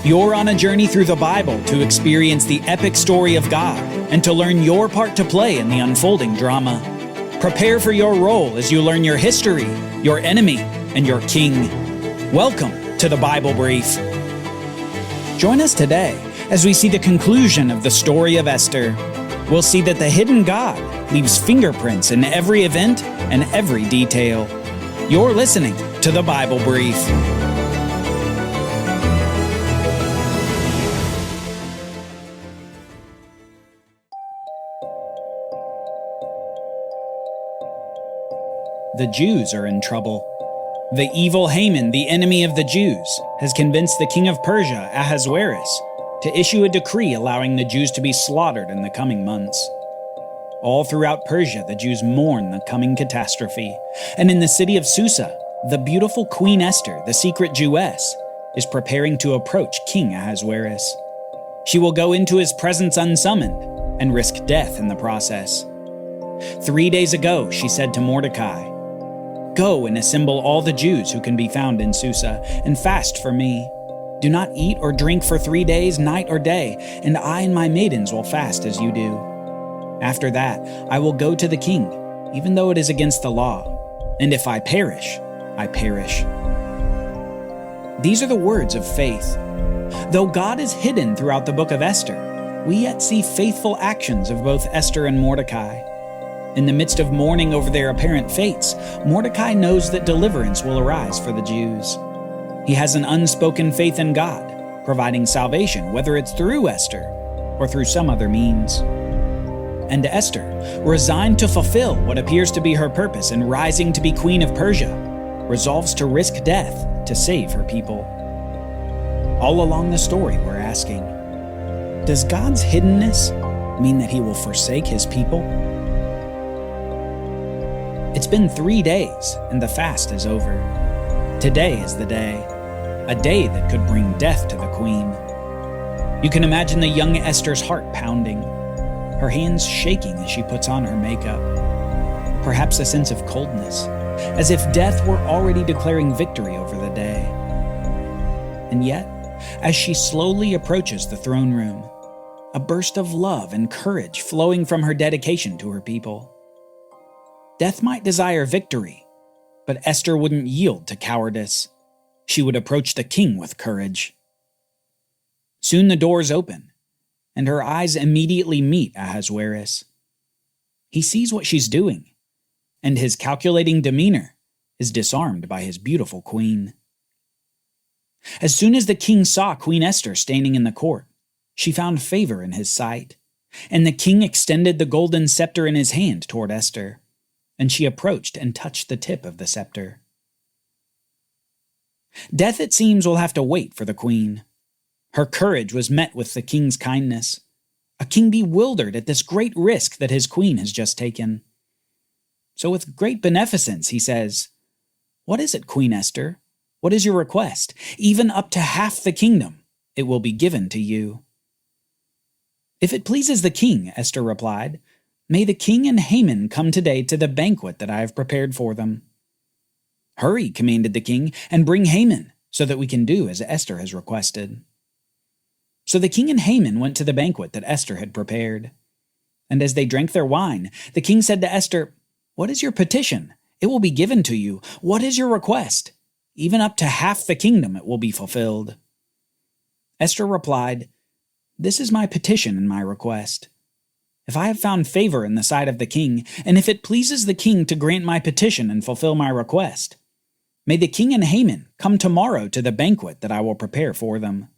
You're on a journey through the Bible to experience the epic story of God and to learn your part to play in the unfolding drama. Prepare for your role as you learn your history, your enemy, and your king. Welcome to the Bible Brief. Join us today as we see the conclusion of the story of Esther. We'll see that the hidden God leaves fingerprints in every event and every detail. You're listening to the Bible Brief. The Jews are in trouble. The evil Haman, the enemy of the Jews, has convinced the king of Persia, Ahasuerus, to issue a decree allowing the Jews to be slaughtered in the coming months. All throughout Persia, the Jews mourn the coming catastrophe, and in the city of Susa, the beautiful Queen Esther, the secret Jewess, is preparing to approach King Ahasuerus. She will go into his presence unsummoned and risk death in the process. 3 days ago, she said to Mordecai, "Go and assemble all the Jews who can be found in Susa, and fast for me. Do not eat or drink for 3 days, night or day, and I and my maidens will fast as you do. After that, I will go to the king, even though it is against the law. And if I perish, I perish." These are the words of faith. Though God is hidden throughout the book of Esther, we yet see faithful actions of both Esther and Mordecai. In the midst of mourning over their apparent fates, Mordecai knows that deliverance will arise for the Jews. He has an unspoken faith in God, providing salvation, whether it's through Esther or through some other means. And Esther, resigned to fulfill what appears to be her purpose and rising to be queen of Persia, resolves to risk death to save her people. All along the story, we're asking, does God's hiddenness mean that he will forsake his people? It's been 3 days, and the fast is over. Today is the day, a day that could bring death to the queen. You can imagine the young Esther's heart pounding, her hands shaking as she puts on her makeup. Perhaps a sense of coldness, as if death were already declaring victory over the day. And yet, as she slowly approaches the throne room, a burst of love and courage flowing from her dedication to her people. Death might desire victory, but Esther wouldn't yield to cowardice. She would approach the king with courage. Soon the doors open, and her eyes immediately meet Ahasuerus. He sees what she's doing, and his calculating demeanor is disarmed by his beautiful queen. As soon as the king saw Queen Esther standing in the court, she found favor in his sight, and the king extended the golden scepter in his hand toward Esther, and she approached and touched the tip of the scepter. Death, it seems, will have to wait for the queen. Her courage was met with the king's kindness, a king bewildered at this great risk that his queen has just taken. So with great beneficence, he says, "What is it, Queen Esther? What is your request? Even up to half the kingdom, it will be given to you." "If it pleases the king," Esther replied, "may the king and Haman come today to the banquet that I have prepared for them." "Hurry," commanded the king, "and bring Haman, so that we can do as Esther has requested." So the king and Haman went to the banquet that Esther had prepared. And as they drank their wine, the king said to Esther, "What is your petition? It will be given to you. What is your request? Even up to half the kingdom it will be fulfilled." Esther replied, "This is my petition and my request. If I have found favor in the sight of the king, and if it pleases the king to grant my petition and fulfill my request, may the king and Haman come tomorrow to the banquet that I will prepare for them.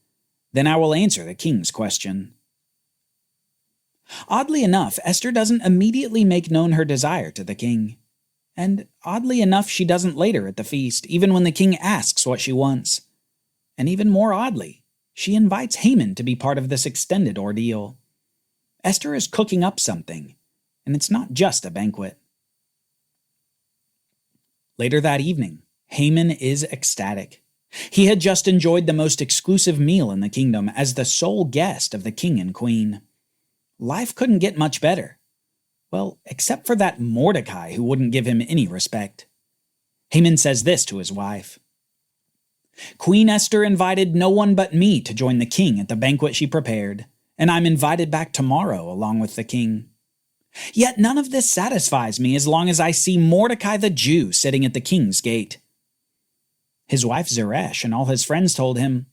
Then I will answer the king's question." Oddly enough, Esther doesn't immediately make known her desire to the king. And oddly enough, she doesn't later at the feast, even when the king asks what she wants. And even more oddly, she invites Haman to be part of this extended ordeal. Esther is cooking up something, and it's not just a banquet. Later that evening, Haman is ecstatic. He had just enjoyed the most exclusive meal in the kingdom as the sole guest of the king and queen. Life couldn't get much better. Well, except for that Mordecai who wouldn't give him any respect. Haman says this to his wife, Queen Esther invited no one but me to join the king at the banquet she prepared, and I'm invited back tomorrow along with the king. Yet none of this satisfies me as long as I see Mordecai the Jew sitting at the king's gate." His wife Zeresh and all his friends told him,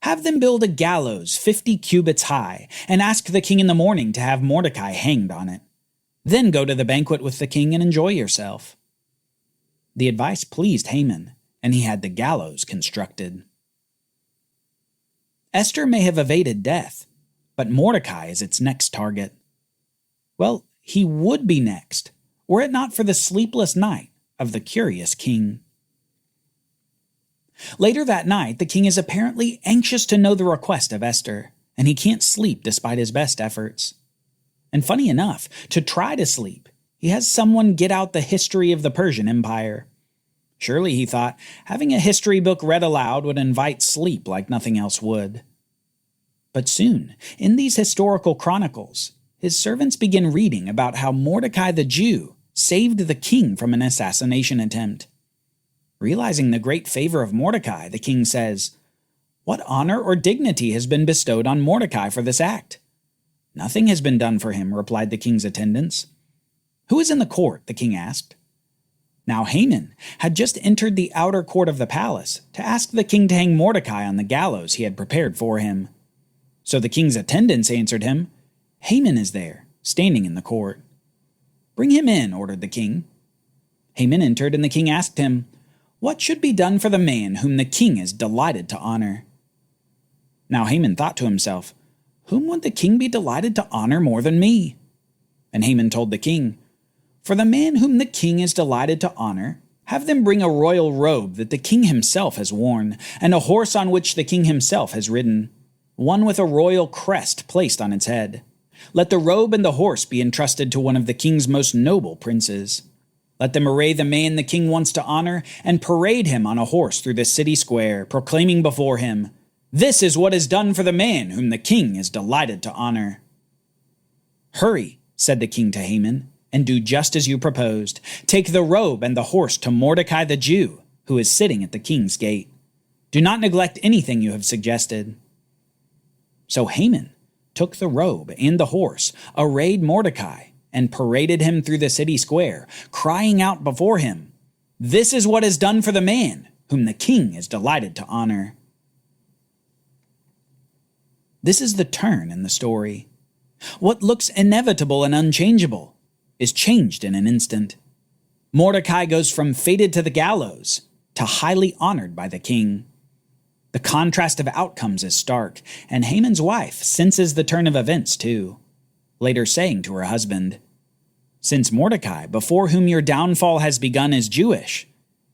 "Have them build a gallows 50 cubits high, and ask the king in the morning to have Mordecai hanged on it. Then go to the banquet with the king and enjoy yourself." The advice pleased Haman, and he had the gallows constructed. Esther may have evaded death, but Mordecai is its next target. Well, he would be next, were it not for the sleepless night of the curious king. Later that night, the king is apparently anxious to know the request of Esther, and he can't sleep despite his best efforts. And funny enough, to try to sleep, he has someone get out the history of the Persian Empire. Surely, he thought, having a history book read aloud would invite sleep like nothing else would. But soon, in these historical chronicles, his servants begin reading about how Mordecai the Jew saved the king from an assassination attempt. Realizing the great favor of Mordecai, the king says, "What honor or dignity has been bestowed on Mordecai for this act?" "Nothing has been done for him," replied the king's attendants. "Who is in the court?" the king asked. Now Haman had just entered the outer court of the palace to ask the king to hang Mordecai on the gallows he had prepared for him. So the king's attendants answered him, "Haman is there, standing in the court." "Bring him in," ordered the king. Haman entered, and the king asked him, "What should be done for the man whom the king is delighted to honor?" Now Haman thought to himself, "Whom would the king be delighted to honor more than me?" And Haman told the king, "For the man whom the king is delighted to honor, have them bring a royal robe that the king himself has worn, and a horse on which the king himself has ridden, one with a royal crest placed on its head. Let the robe and the horse be entrusted to one of the king's most noble princes. Let them array the man the king wants to honor, and parade him on a horse through the city square, proclaiming before him, 'This is what is done for the man whom the king is delighted to honor.'" "Hurry," said the king to Haman, "and do just as you proposed. Take the robe and the horse to Mordecai the Jew, who is sitting at the king's gate. Do not neglect anything you have suggested." So Haman took the robe and the horse, arrayed Mordecai, and paraded him through the city square, crying out before him, "This is what is done for the man whom the king is delighted to honor." This is the turn in the story. What looks inevitable and unchangeable is changed in an instant. Mordecai goes from fated to the gallows to highly honored by the king. The contrast of outcomes is stark, and Haman's wife senses the turn of events too, later saying to her husband, "Since Mordecai, before whom your downfall has begun, is Jewish,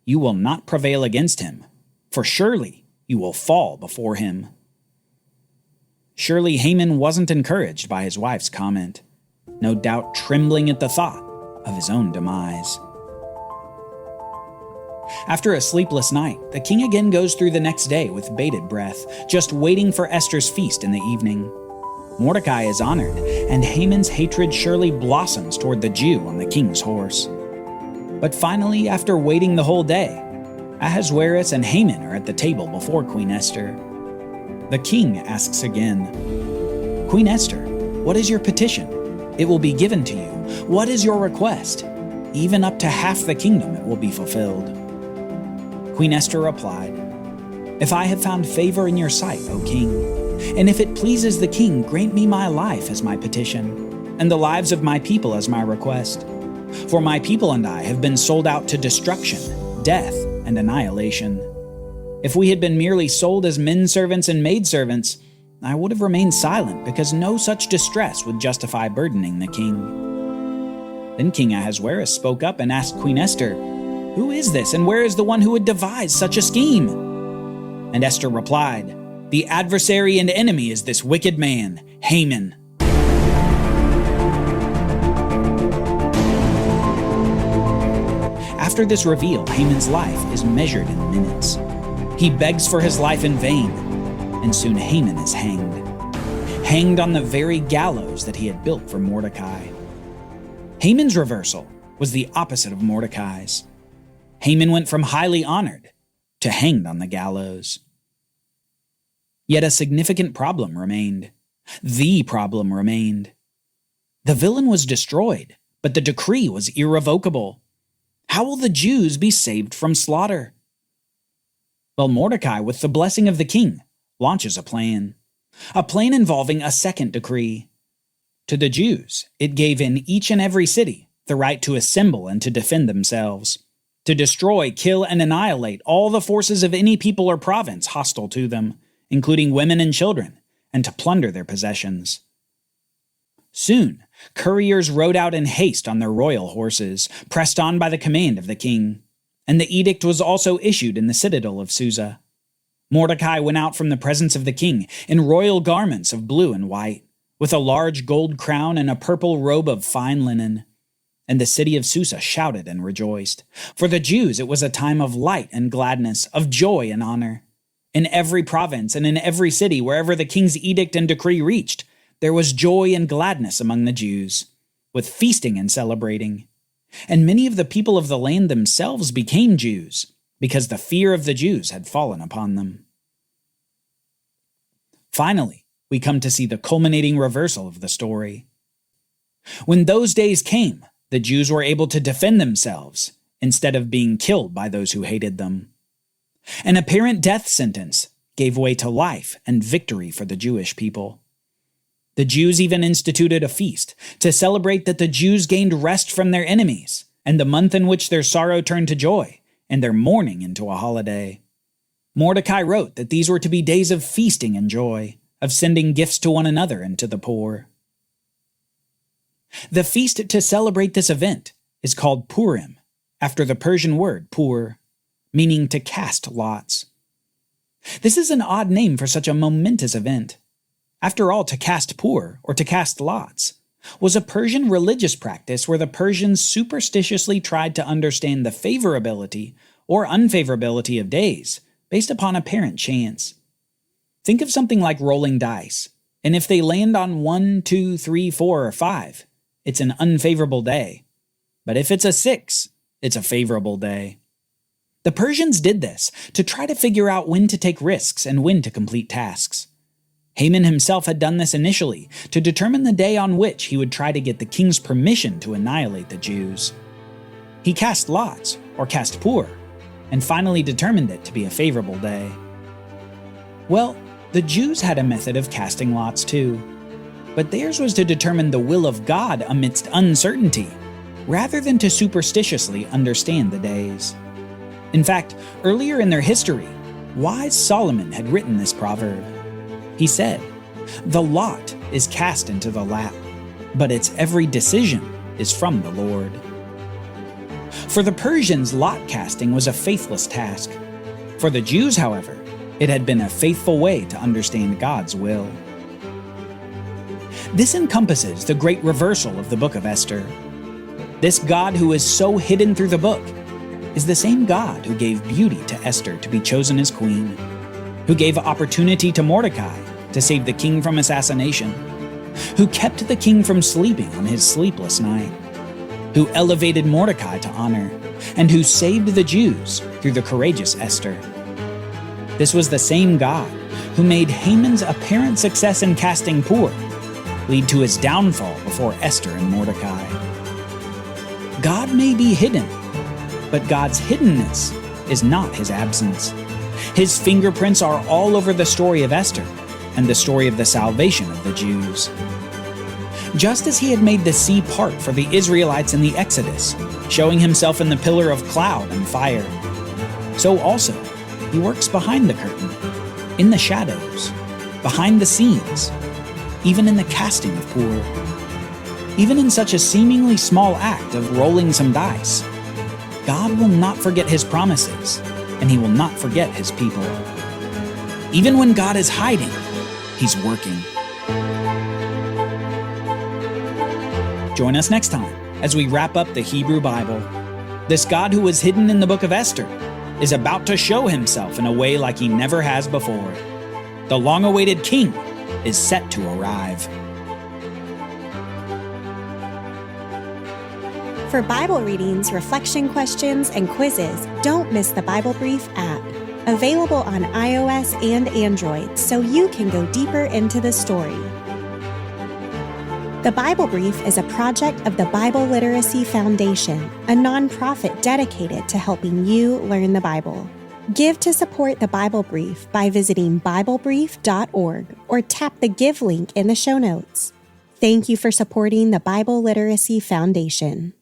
you will not prevail against him, for surely you will fall before him." Surely Haman wasn't encouraged by his wife's comment, no doubt trembling at the thought of his own demise. After a sleepless night, the king again goes through the next day with bated breath, just waiting for Esther's feast in the evening. Mordecai is honored, and Haman's hatred surely blossoms toward the Jew on the king's horse. But finally, after waiting the whole day, Ahasuerus and Haman are at the table before Queen Esther. The king asks again, "Queen Esther, what is your petition? It will be given to you. What is your request? Even up to half the kingdom it will be fulfilled." Queen Esther replied, "If I have found favor in your sight, O king, and if it pleases the king, grant me my life as my petition, and the lives of my people as my request. For my people and I have been sold out to destruction, death, and annihilation. If we had been merely sold as men servants and maidservants, I would have remained silent, because no such distress would justify burdening the king." Then King Ahasuerus spoke up and asked Queen Esther, "Who is this, and where is the one who would devise such a scheme?" And Esther replied, "The adversary and enemy is this wicked man, Haman." After this reveal, Haman's life is measured in minutes. He begs for his life in vain, and soon Haman is hanged on the very gallows that he had built for Mordecai. Haman's reversal was the opposite of Mordecai's. Haman went from highly honored to hanged on the gallows. Yet a significant problem remained. The problem remained. The villain was destroyed, but the decree was irrevocable. How will the Jews be saved from slaughter? Well, Mordecai, with the blessing of the king, launches a plan involving a second decree. To the Jews, it gave in each and every city the right to assemble and to defend themselves, to destroy, kill, and annihilate all the forces of any people or province hostile to them, including women and children, and to plunder their possessions. Soon, couriers rode out in haste on their royal horses, pressed on by the command of the king, and the edict was also issued in the citadel of Susa. Mordecai went out from the presence of the king in royal garments of blue and white, with a large gold crown and a purple robe of fine linen. And the city of Susa shouted and rejoiced. For the Jews it was a time of light and gladness, of joy and honor. In every province and in every city, wherever the king's edict and decree reached, there was joy and gladness among the Jews, with feasting and celebrating. And many of the people of the land themselves became Jews, because the fear of the Jews had fallen upon them. Finally, we come to see the culminating reversal of the story. When those days came, the Jews were able to defend themselves instead of being killed by those who hated them. An apparent death sentence gave way to life and victory for the Jewish people. The Jews even instituted a feast to celebrate that the Jews gained rest from their enemies, and the month in which their sorrow turned to joy, and their mourning into a holiday. Mordecai wrote that these were to be days of feasting and joy, of sending gifts to one another and to the poor. The feast to celebrate this event is called Purim, after the Persian word pur, meaning to cast lots. This is an odd name for such a momentous event. After all, to cast pur, or to cast lots, was a Persian religious practice where the Persians superstitiously tried to understand the favorability or unfavorability of days based upon apparent chance. Think of something like rolling dice, and if they land on 1, 2, 3, 4, or 5, it's an unfavorable day. But if it's a 6, it's a favorable day. The Persians did this to try to figure out when to take risks and when to complete tasks. Haman himself had done this initially to determine the day on which he would try to get the king's permission to annihilate the Jews. He cast lots, or cast pur, and finally determined it to be a favorable day. Well, the Jews had a method of casting lots too, but theirs was to determine the will of God amidst uncertainty, rather than to superstitiously understand the days. In fact, earlier in their history, wise Solomon had written this proverb. He said, "The lot is cast into the lap, but its every decision is from the Lord." For the Persians, lot casting was a faithless task. For the Jews, however, it had been a faithful way to understand God's will. This encompasses the great reversal of the book of Esther. This God who is so hidden through the book is the same God who gave beauty to Esther to be chosen as queen, who gave opportunity to Mordecai to save the king from assassination, who kept the king from sleeping on his sleepless night, who elevated Mordecai to honor, and who saved the Jews through the courageous Esther. This was the same God who made Haman's apparent success in casting pur lead to his downfall before Esther and Mordecai. God may be hidden, but God's hiddenness is not his absence. His fingerprints are all over the story of Esther and the story of the salvation of the Jews. Just as he had made the sea part for the Israelites in the Exodus, showing himself in the pillar of cloud and fire, so also he works behind the curtain, in the shadows, behind the scenes, even in the casting of pur. Even in such a seemingly small act of rolling some dice, God will not forget his promises, and he will not forget his people. Even when God is hiding, he's working. Join us next time as we wrap up the Hebrew Bible. This God who was hidden in the book of Esther is about to show himself in a way like he never has before. The long-awaited king is set to arrive. For Bible readings, reflection questions, and quizzes, don't miss the Bible Brief app. Available on iOS and Android so you can go deeper into the story. The Bible Brief is a project of the Bible Literacy Foundation, a nonprofit dedicated to helping you learn the Bible. Give to support the Bible Brief by visiting BibleBrief.org or tap the Give link in the show notes. Thank you for supporting the Bible Literacy Foundation.